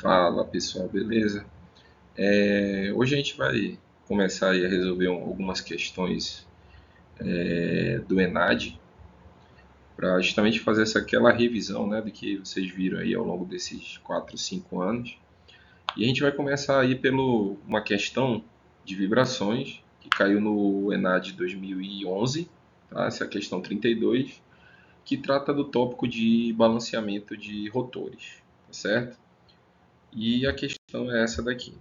Fala pessoal, beleza? Hoje a gente vai começar aí a resolver algumas questões do ENAD para justamente fazer aquela revisão, né, do que vocês viram aí ao longo desses 4, 5 anos. E a gente vai começar aí pelo uma questão de vibrações que caiu no ENAD 2011, tá? Essa é a questão 32, que trata do tópico de balanceamento de rotores, tá certo? E a questão é essa daqui.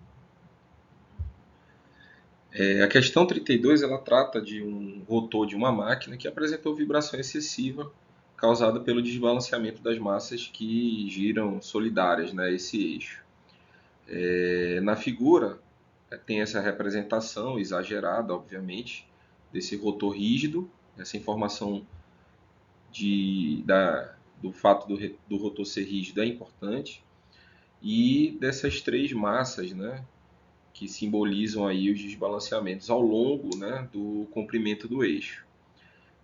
A questão 32 ela trata de um rotor de uma máquina que apresentou vibração excessiva causada pelo desbalanceamento das massas que giram solidárias, né, esse eixo. Na figura tem essa representação exagerada, obviamente, desse rotor rígido. Essa informação do fato do rotor ser rígido é importante. E dessas três massas, né, que simbolizam aí os desbalanceamentos ao longo, né, do comprimento do eixo.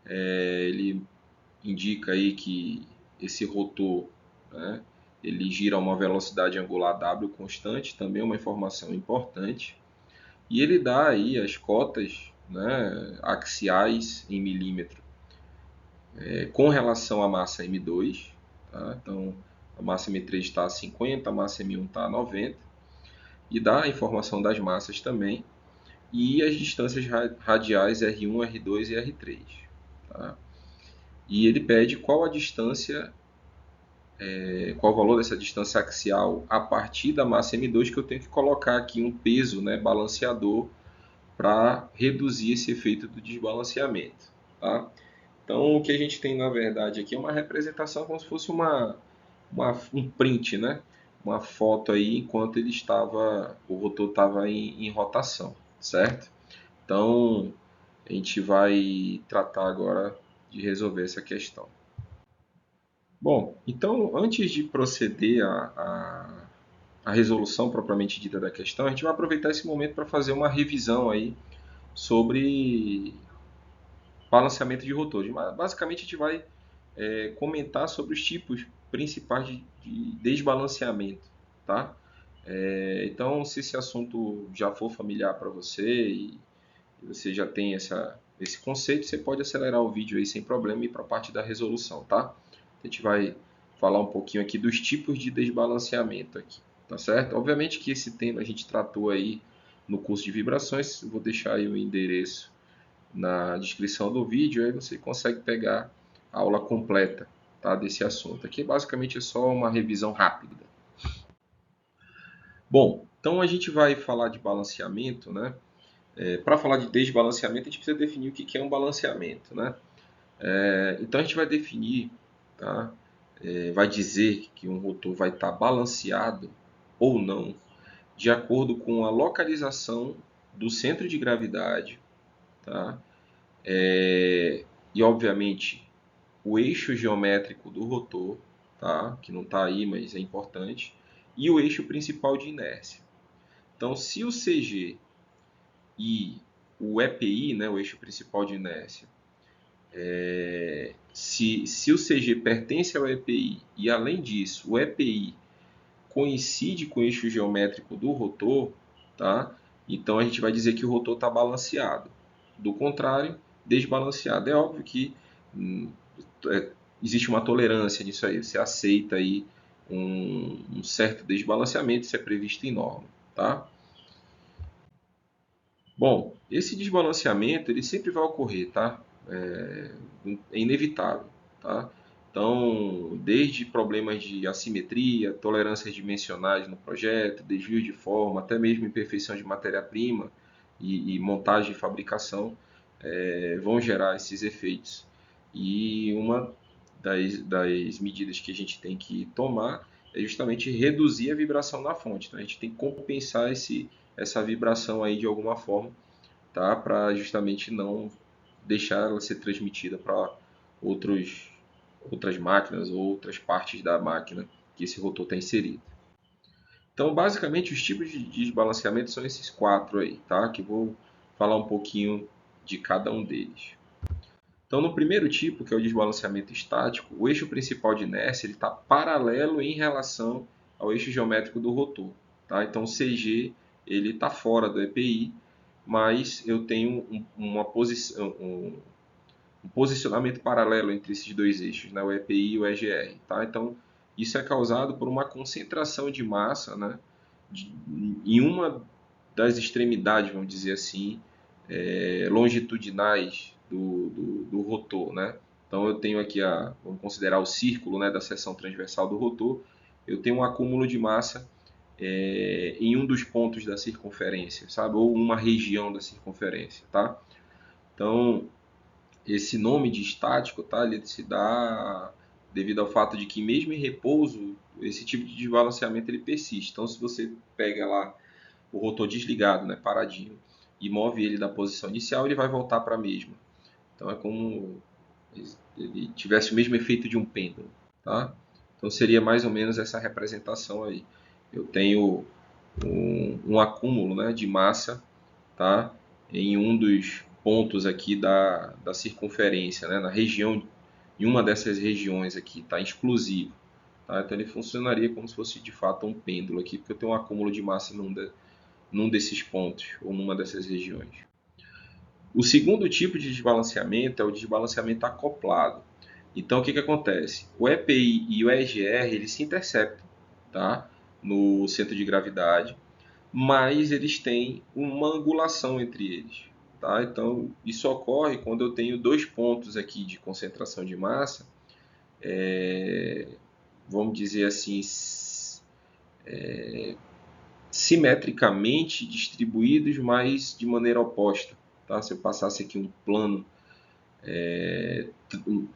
Ele indica aí que esse rotor, né, ele gira a uma velocidade angular W constante, também é uma informação importante. E ele dá aí as cotas, né, axiais em milímetro com relação à massa M2. Tá? Então, a massa M3 está a 50, a massa M1 está a 90. E dá a informação das massas também e as distâncias radiais R1, R2 e R3. Tá? E ele pede qual a distância, qual o valor dessa distância axial a partir da massa M2, que eu tenho que colocar aqui um peso, né, balanceador para reduzir esse efeito do desbalanceamento. Tá? Então o que a gente tem na verdade aqui é uma representação como se fosse um print, né? Uma foto aí enquanto o rotor estava em rotação, certo? Então, a gente vai tratar agora de resolver essa questão. Bom, então antes de proceder à resolução propriamente dita da questão, a gente vai aproveitar esse momento para fazer uma revisão aí sobre balanceamento de rotores. Basicamente, a gente vai comentar sobre os tipos principais de desbalanceamento, tá? Então, se esse assunto já for familiar para você e você já tem esse conceito, você pode acelerar o vídeo aí sem problema e ir para a parte da resolução, tá? A gente vai falar um pouquinho aqui dos tipos de desbalanceamento aqui, tá certo? Obviamente que esse tema a gente tratou aí no curso de vibrações, eu vou deixar aí o endereço na descrição do vídeo, aí você consegue pegar a aula completa, tá, desse assunto. Aqui basicamente é só uma revisão rápida. Bom, então a gente vai falar de balanceamento, né? Para falar de desbalanceamento, a gente precisa definir o que é um balanceamento, né? Então a gente vai definir, tá? Vai dizer que um rotor vai estar balanceado ou não de acordo com a localização do centro de gravidade, tá? E obviamente o eixo geométrico do rotor, tá? Que não está aí, mas é importante, e o eixo principal de inércia. Então, se o CG e o EPI, né, o eixo principal de inércia, se o CG pertence ao EPI e, além disso, o EPI coincide com o eixo geométrico do rotor, tá? Então a gente vai dizer que o rotor está balanceado. Do contrário, desbalanceado. É óbvio que é, existe uma tolerância nisso aí. Você aceita aí um certo desbalanceamento, isso é previsto em norma, tá? Bom, esse desbalanceamento ele sempre vai ocorrer, tá? É inevitável, tá? Então, desde problemas de assimetria, tolerâncias dimensionais no projeto, desvio de forma, até mesmo imperfeição de matéria-prima e montagem e fabricação, vão gerar esses efeitos. E uma das medidas que a gente tem que tomar é justamente reduzir a vibração na fonte. Então, a gente tem que compensar essa vibração aí de alguma forma, tá? Para justamente não deixar ela ser transmitida para outras máquinas ou outras partes da máquina que esse rotor está inserido. Então, basicamente, os tipos de desbalanceamento são esses quatro aí, tá? Que vou falar um pouquinho de cada um deles. Então, no primeiro tipo, que é o desbalanceamento estático, o eixo principal de inércia está paralelo em relação ao eixo geométrico do rotor. Tá? Então o CG ele está fora do EPI, mas eu tenho um posicionamento paralelo entre esses dois eixos, né? O EPI e o EGR. Tá? Então isso é causado por uma concentração de massa, né? Em uma das extremidades, vamos dizer assim, longitudinais do rotor, né? Então eu tenho aqui vamos considerar o círculo, né, da seção transversal do rotor. Eu tenho um acúmulo de massa em um dos pontos da circunferência, sabe? Ou uma região da circunferência, tá? Então esse nome de estático, tá? Ele se dá devido ao fato de que mesmo em repouso esse tipo de desbalanceamento ele persiste. Então se você pega lá o rotor desligado, né, paradinho, e move ele da posição inicial, ele vai voltar para a mesma. Então é como ele tivesse o mesmo efeito de um pêndulo, tá? Então seria mais ou menos essa representação aí. Eu tenho um acúmulo, né, de massa, tá, em um dos pontos aqui da circunferência, né, na região, em uma dessas regiões aqui, tá, exclusivo. Tá? Então ele funcionaria como se fosse de fato um pêndulo aqui, porque eu tenho um acúmulo de massa num desses pontos ou numa dessas regiões. O segundo tipo de desbalanceamento é o desbalanceamento acoplado. Então, o que acontece? O EPI e o EGR eles se interceptam, tá? No centro de gravidade, mas eles têm uma angulação entre eles. Tá? Então, isso ocorre quando eu tenho dois pontos aqui de concentração de massa, vamos dizer assim, simetricamente distribuídos, mas de maneira oposta. Tá? Se eu passasse aqui um plano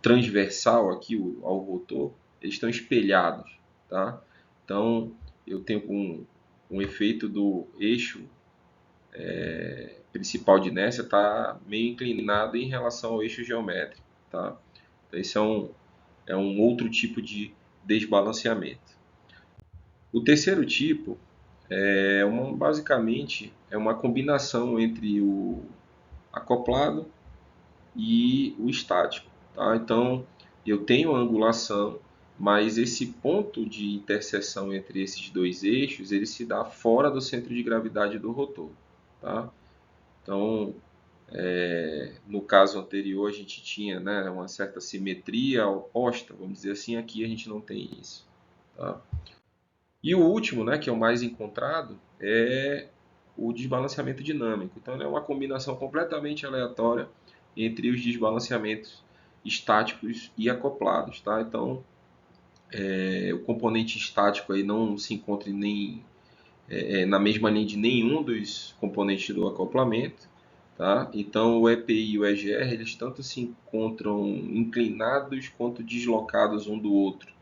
transversal aqui ao rotor, eles estão espelhados. Tá? Então, eu tenho um efeito do eixo principal de inércia está meio inclinado em relação ao eixo geométrico. Tá? Então, esse é um outro tipo de desbalanceamento. O terceiro tipo basicamente é uma combinação entre o acoplado e o estático. Tá? Então, eu tenho a angulação, mas esse ponto de interseção entre esses dois eixos ele se dá fora do centro de gravidade do rotor. Tá? Então, no caso anterior, a gente tinha, né, uma certa simetria oposta, vamos dizer assim, aqui a gente não tem isso. Tá? E o último, né, que é o mais encontrado, é o desbalanceamento dinâmico. Então, é uma combinação completamente aleatória entre os desbalanceamentos estáticos e acoplados. Tá? Então, o componente estático aí não se encontra na mesma linha de nenhum dos componentes do acoplamento. Tá? Então, o EPI e o EGR eles tanto se encontram inclinados quanto deslocados um do outro,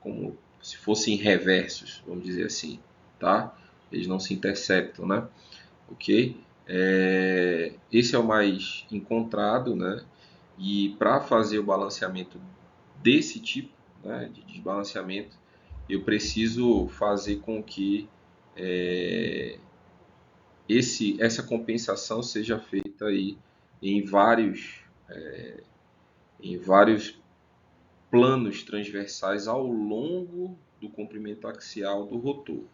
como se fossem reversos, vamos dizer assim, tá? Eles não se interceptam, né? Ok? Esse é o mais encontrado, né? E para fazer o balanceamento desse tipo, né, de desbalanceamento, eu preciso fazer com que essa compensação seja feita aí em em vários planos transversais ao longo do comprimento axial do rotor.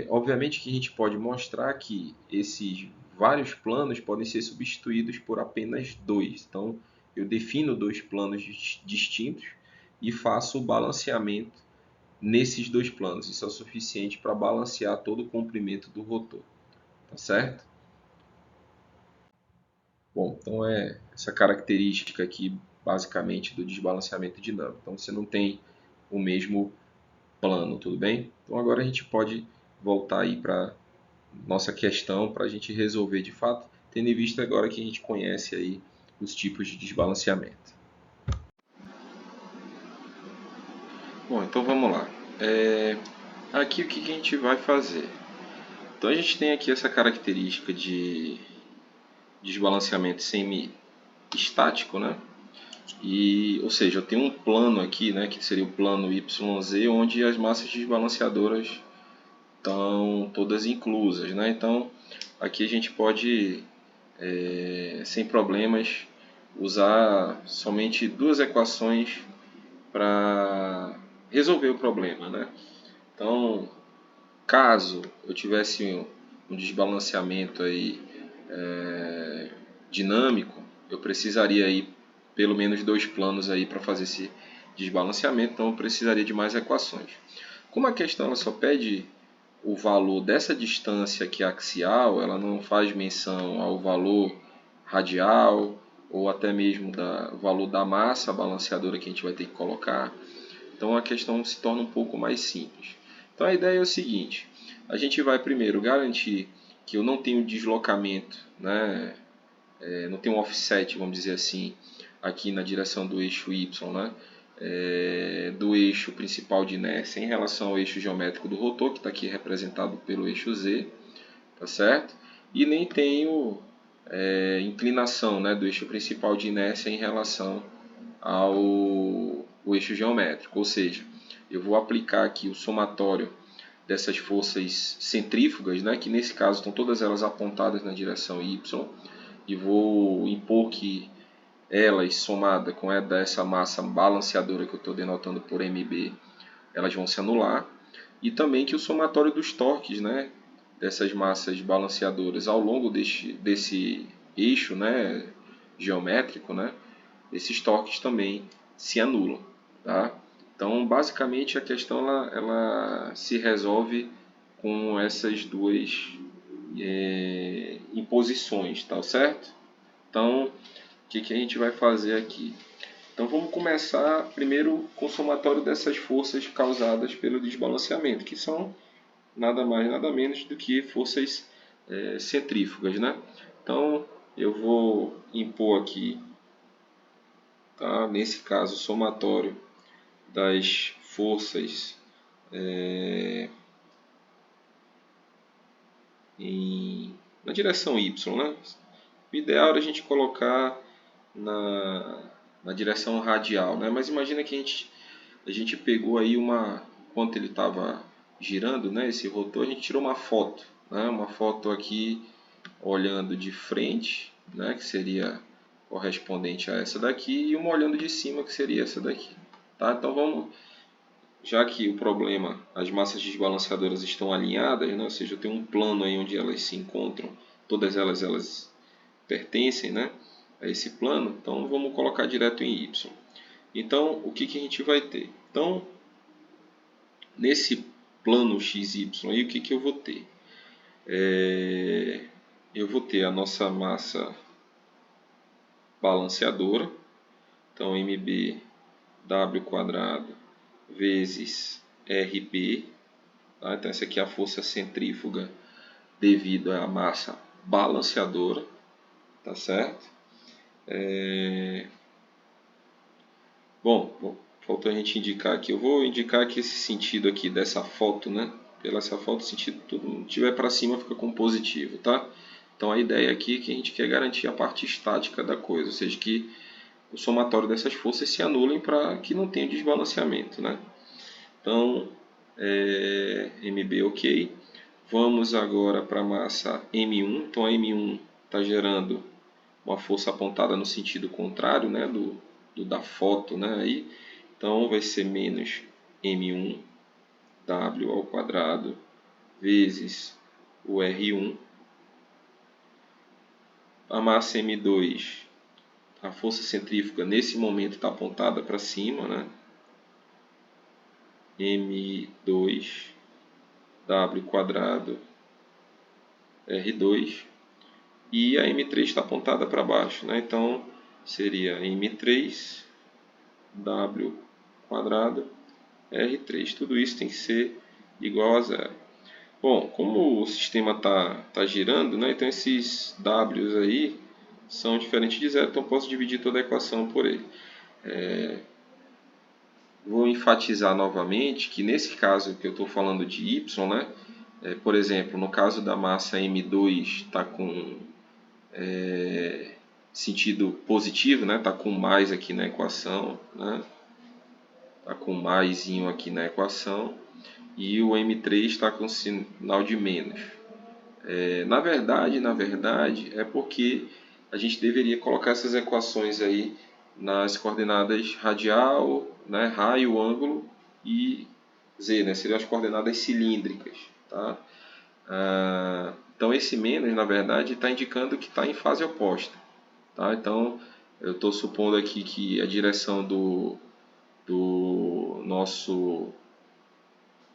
Obviamente que a gente pode mostrar que esses vários planos podem ser substituídos por apenas dois. Então, eu defino dois planos distintos e faço o balanceamento nesses dois planos. Isso é o suficiente para balancear todo o comprimento do rotor. Tá certo? Bom, então é essa característica aqui, basicamente, do desbalanceamento dinâmico. Então, você não tem o mesmo plano, tudo bem? Então, agora a gente pode voltar aí para nossa questão, para a gente resolver de fato, tendo em vista agora que a gente conhece aí os tipos de desbalanceamento. Bom, então vamos lá. Aqui o que a gente vai fazer? Então, a gente tem aqui essa característica de desbalanceamento semi-estático, né? Ou seja, eu tenho um plano aqui, né, que seria o plano YZ, onde as massas desbalanceadoras estão todas inclusas, né? Então, aqui a gente pode, sem problemas, usar somente duas equações para resolver o problema, né? Então, caso eu tivesse um desbalanceamento aí, dinâmico, eu precisaria aí pelo menos 2 planos aí para fazer esse desbalanceamento, então eu precisaria de mais equações. Como a questão ela só pede o valor dessa distância aqui axial, ela não faz menção ao valor radial ou até mesmo o valor da massa balanceadora que a gente vai ter que colocar. Então a questão se torna um pouco mais simples. Então a ideia é o seguinte: a gente vai primeiro garantir que eu não tenho deslocamento, né? Não tenho um offset, vamos dizer assim, aqui na direção do eixo Y, né? Do eixo principal de inércia em relação ao eixo geométrico do rotor, que está aqui representado pelo eixo Z, tá certo? E nem tenho inclinação, né, do eixo principal de inércia em relação ao eixo geométrico, ou seja, eu vou aplicar aqui o somatório dessas forças centrífugas, né, que nesse caso estão todas elas apontadas na direção Y, e vou impor que elas, somada com essa massa balanceadora que eu estou denotando por MB, elas vão se anular, e também que o somatório dos torques, né, dessas massas balanceadoras ao longo desse eixo, né, geométrico, né, esses torques também se anulam. Tá? Então, basicamente, a questão ela se resolve com essas duas imposições, tá certo? Então, o que a gente vai fazer aqui? Então, vamos começar primeiro com o somatório dessas forças causadas pelo desbalanceamento, que são nada mais nada menos do que forças centrífugas, né? Então, eu vou impor aqui, tá? Nesse caso, o somatório das forças na direção Y, né? O ideal era a gente colocar na direção radial, né? Mas imagina que a gente pegou aí quando ele estava girando, né? Esse rotor, a gente tirou uma foto, né? Uma foto aqui olhando de frente, né? Que seria correspondente a essa daqui, e uma olhando de cima, que seria essa daqui, tá? Então vamos, já que o problema, as massas desbalanceadoras estão alinhadas, né? Ou seja, eu tenho um plano aí onde elas se encontram, todas elas pertencem, né, a esse plano, então vamos colocar direto em Y. Então, o que a gente vai ter? Então, nesse plano XY aí, o que eu vou ter? Eu vou ter a nossa massa balanceadora, então MB W quadrado vezes RB, tá? Então essa aqui é a força centrífuga devido à massa balanceadora, tá certo? Bom, faltou a gente indicar aqui. Eu vou indicar aqui esse sentido aqui dessa foto, né? Pela essa foto, o sentido tudo que tiver para cima fica com positivo, tá? Então a ideia aqui é que a gente quer garantir a parte estática da coisa, ou seja, que o somatório dessas forças se anulem para que não tenha desbalanceamento, né? Então, MB ok. Vamos agora para a massa M1. Então a M1 está gerando uma força apontada no sentido contrário, né, da foto, né, aí. Então vai ser menos M1 W ao quadrado vezes o R1. A massa M2, a força centrífuga nesse momento está apontada para cima, né? M2 W quadrado R2. E a M3 está apontada para baixo, né? Então seria M3 W quadrado R3. Tudo isso tem que ser igual a zero. Bom, como o sistema tá girando, né? Então esses W's aí são diferentes de zero, então posso dividir toda a equação por ele. Vou enfatizar novamente que nesse caso que eu estou falando de Y, né? Por exemplo, no caso da massa M2 está com sentido positivo, né? Está com mais aqui na equação, né? Está com maisinho aqui na equação, e o M3 está com sinal de menos. Na verdade, é porque a gente deveria colocar essas equações aí nas coordenadas radial, né, raio, ângulo e Z, né? Seriam as coordenadas cilíndricas, tá? Então esse menos, na verdade, está indicando que está em fase oposta, tá? Então eu estou supondo aqui que a direção do nosso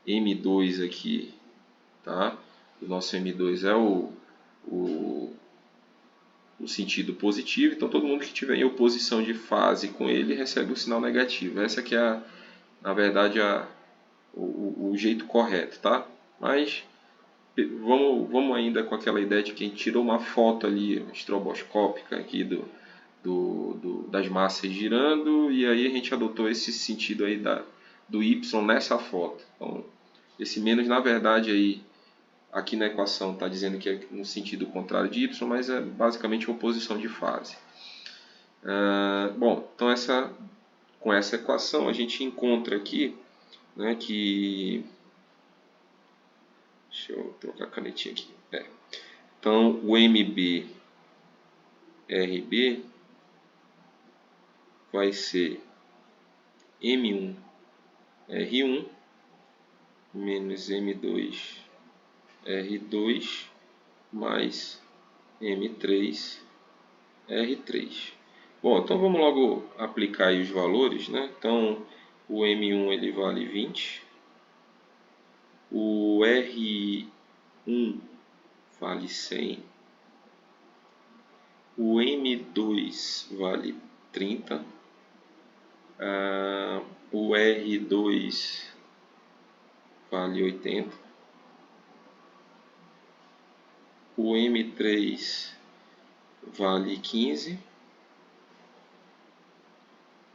M2 aqui, tá? O nosso M2 é o, o sentido positivo, então todo mundo que estiver em oposição de fase com ele recebe o sinal negativo. Essa que é, na verdade, o jeito correto, tá? Mas vamos ainda com aquela ideia de que a gente tirou uma foto ali estroboscópica aqui das massas girando, e aí a gente adotou esse sentido aí do Y nessa foto. Então, esse menos, na verdade, aí, aqui na equação está dizendo que é no sentido contrário de Y, mas é basicamente uma oposição de fase. Bom, então com essa equação a gente encontra aqui, né, que... Deixa eu trocar a canetinha aqui. Então, o MB RB vai ser M1 R1 menos M2 R2 mais M3 R3. Bom, então vamos logo aplicar aí os valores, né? Então, o M1 ele vale 20, o R1 vale 100, o M2 vale 30, o R2 vale 80, o M3 vale 15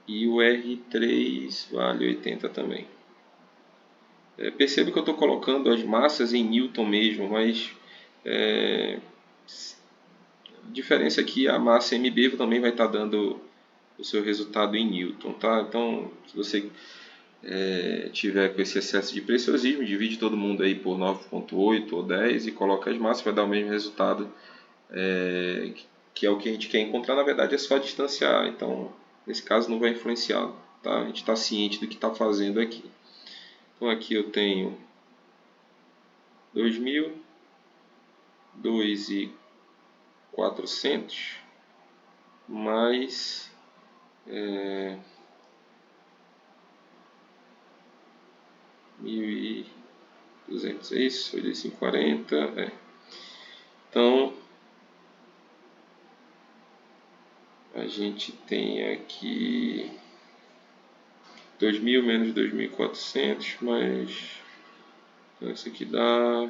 e o R3 vale 80 também. Percebe que eu estou colocando as massas em Newton mesmo, mas a diferença é que a massa MB também vai estar dando o seu resultado em Newton, tá? Então, se você tiver com esse excesso de preciosismo, divide todo mundo aí por 9,8 ou 10 e coloca as massas, vai dar o mesmo resultado, que é o que a gente quer encontrar. Na verdade é só distanciar, então nesse caso não vai influenciar, tá? A gente está ciente do que está fazendo aqui. Então aqui eu tenho 2.000, 2.400 mais 1.200, é isso? 8.540, Então a gente tem aqui 2.000 menos 2.400 mais... Então isso aqui dá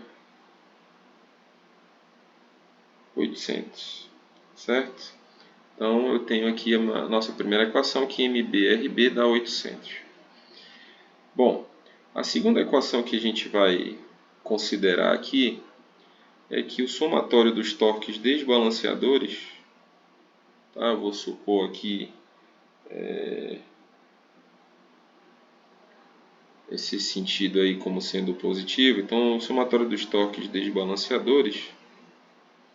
800, certo? Então eu tenho aqui a nossa primeira equação, que MBRB dá 800. Bom, a segunda equação que a gente vai considerar aqui é que o somatório dos torques desbalanceadores, tá? Eu vou supor aqui esse sentido aí como sendo positivo, então o somatório dos torques desbalanceadores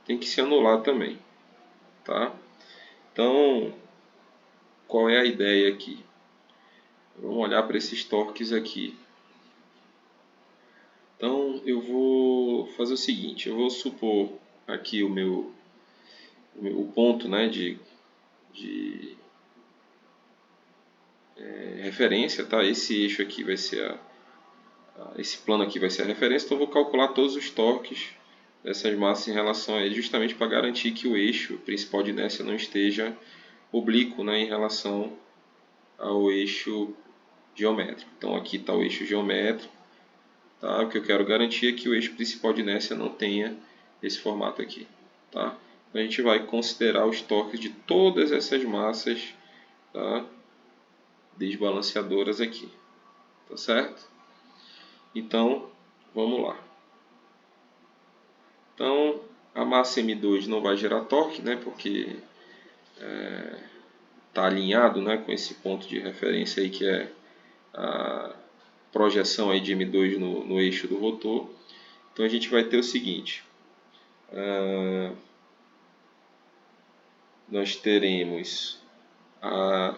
tem que se anular também, tá? Então, qual é a ideia aqui? Vamos olhar para esses torques aqui. Então, eu vou fazer o seguinte, eu vou supor aqui o ponto, né, de referência, tá? Esse eixo aqui vai ser esse plano aqui vai ser a referência, então eu vou calcular todos os torques dessas massas em relação a ele, justamente para garantir que o eixo principal de inércia não esteja oblíquo, né, em relação ao eixo geométrico. Então aqui está o eixo geométrico, tá? O que eu quero garantir é que o eixo principal de inércia não tenha esse formato aqui, tá? Então a gente vai considerar os torques de todas essas massas, tá, desbalanceadoras aqui, tá certo? Então vamos lá. Então a massa M2 não vai gerar torque, né, porque está alinhado, né, com esse ponto de referência aí, que é a projeção aí de M2 no eixo do rotor. Então a gente vai ter o seguinte, nós teremos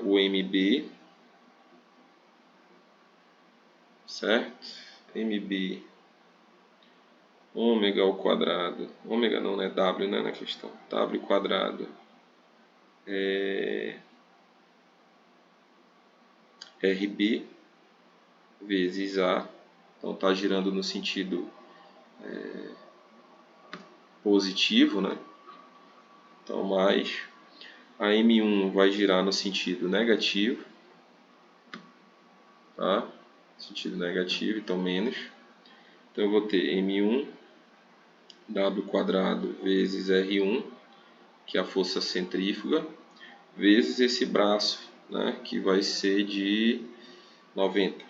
o MB, certo? mb ômega ao quadrado, ômega não, né? W, né, na questão, W quadrado RB vezes A, então está girando no sentido positivo, né? Então mais a M1 vai girar no sentido negativo, tá? Sentido negativo, então menos. Então eu vou ter M1 W quadrado vezes R1, que é a força centrífuga, vezes esse braço, né, que vai ser de 90.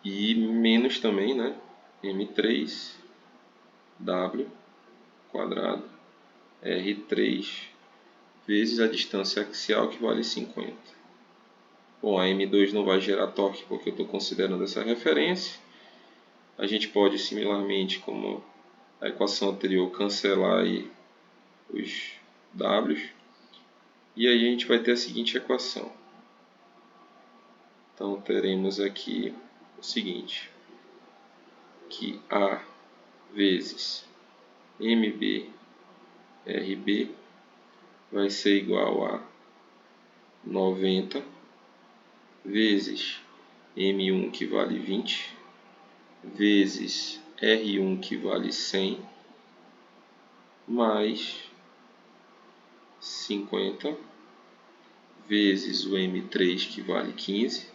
E menos também, né, M3 W quadrado R3 vezes a distância axial, que vale 50. Bom, a M2 não vai gerar torque porque eu estou considerando essa referência. A gente pode, similarmente, como a equação anterior, cancelar aí os W's. E aí a gente vai ter a seguinte equação. Então teremos aqui o seguinte, que A vezes MB RB vai ser igual a 90 vezes M1, que vale 20, vezes R1, que vale 100, mais 50 vezes o M3, que vale 15,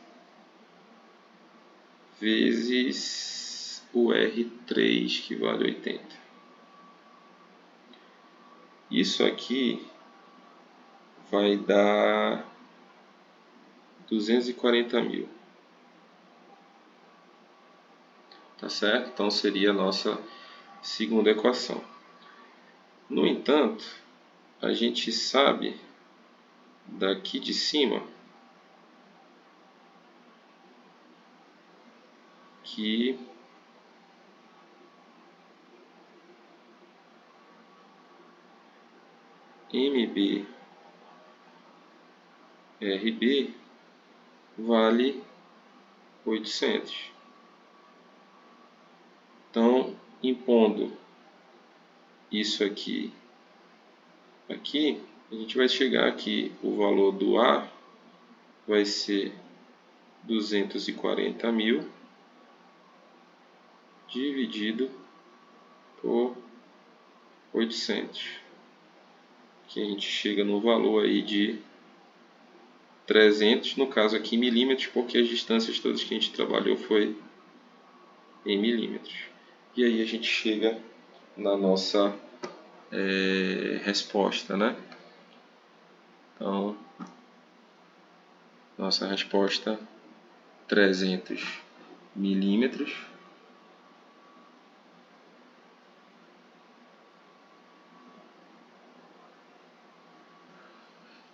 vezes o R3, que vale 80. Isso aqui vai dar 240 mil. Tá certo? Então seria a nossa segunda equação. No entanto, a gente sabe daqui de cima que MB RB vale 800. Então, impondo isso aqui, a gente vai chegar aqui, o valor do A vai ser 240 mil dividido por 800, que a gente chega no valor aí de 300, no caso aqui em milímetros, porque as distâncias todas que a gente trabalhou foi em milímetros. E aí a gente chega na nossa resposta, né? Então, nossa resposta 300 milímetros,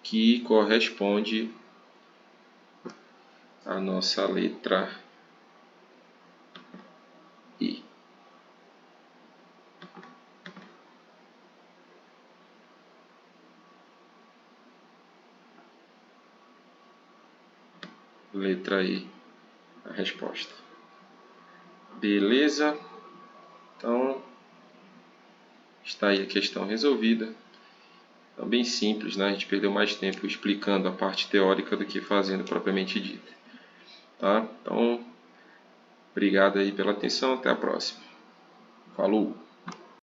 que corresponde à nossa letra I. Letra I, a resposta. Beleza? Então, está aí a questão resolvida. Então, bem simples, né? A gente perdeu mais tempo explicando a parte teórica do que fazendo propriamente dita. Tá? Então, obrigado aí pela atenção. Até a próxima. Falou!